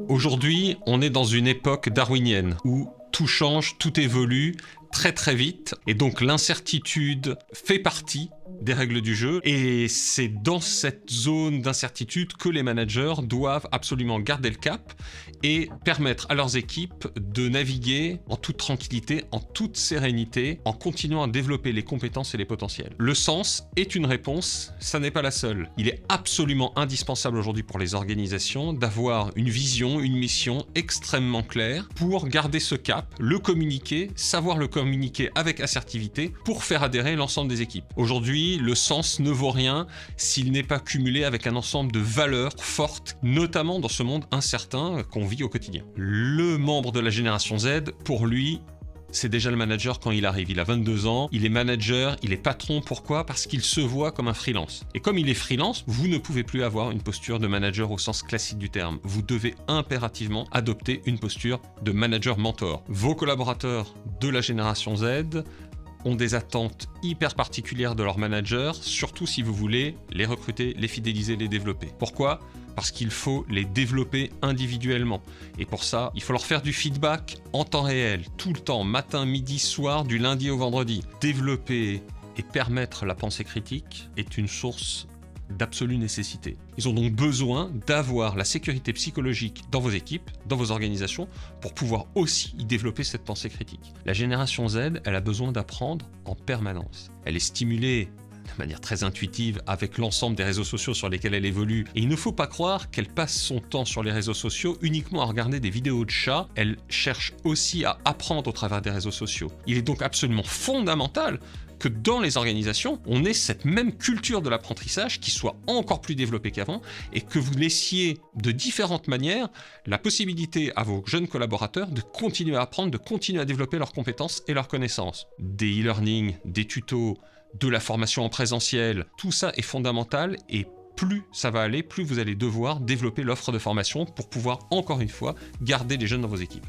Aujourd'hui, on est dans une époque darwinienne où tout change, tout évolue très très vite et donc l'incertitude fait partie des règles du jeu et c'est dans cette zone d'incertitude que les managers doivent absolument garder le cap et permettre à leurs équipes de naviguer en toute tranquillité, en toute sérénité, en continuant à développer les compétences et les potentiels. Le sens est une réponse, ça n'est pas la seule. Il est absolument indispensable aujourd'hui pour les organisations d'avoir une vision, une mission extrêmement claire pour garder ce cap, le communiquer, savoir le communiquer avec assertivité pour faire adhérer l'ensemble des équipes. Aujourd'hui, le sens ne vaut rien s'il n'est pas cumulé avec un ensemble de valeurs fortes, notamment dans ce monde incertain qu'on vit au quotidien. Le membre de la génération Z, pour lui, c'est déjà le manager quand il arrive. Il a 22 ans, il est manager, il est patron. Pourquoi ? Parce qu'il se voit comme un freelance. Et comme il est freelance, vous ne pouvez plus avoir une posture de manager au sens classique du terme. Vous devez impérativement adopter une posture de manager mentor. Vos collaborateurs de la génération Z ont des attentes hyper particulières de leurs managers, surtout si vous voulez les recruter, les fidéliser, les développer. Pourquoi ? Parce qu'il faut les développer individuellement. Et pour ça, il faut leur faire du feedback en temps réel, tout le temps, matin, midi, soir, du lundi au vendredi. Développer et permettre la pensée critique est une source d'absolue nécessité. Ils ont donc besoin d'avoir la sécurité psychologique dans vos équipes, dans vos organisations, pour pouvoir aussi y développer cette pensée critique. La génération Z, elle a besoin d'apprendre en permanence. Elle est stimulée de manière très intuitive avec l'ensemble des réseaux sociaux sur lesquels elle évolue. Et il ne faut pas croire qu'elle passe son temps sur les réseaux sociaux uniquement à regarder des vidéos de chats. Elle cherche aussi à apprendre au travers des réseaux sociaux. Il est donc absolument fondamental que dans les organisations, on ait cette même culture de l'apprentissage qui soit encore plus développée qu'avant et que vous laissiez de différentes manières la possibilité à vos jeunes collaborateurs de continuer à apprendre, de continuer à développer leurs compétences et leurs connaissances. Des e-learning, des tutos, de la formation en présentiel, tout ça est fondamental et plus ça va aller, plus vous allez devoir développer l'offre de formation pour pouvoir, encore une fois, garder les jeunes dans vos équipes.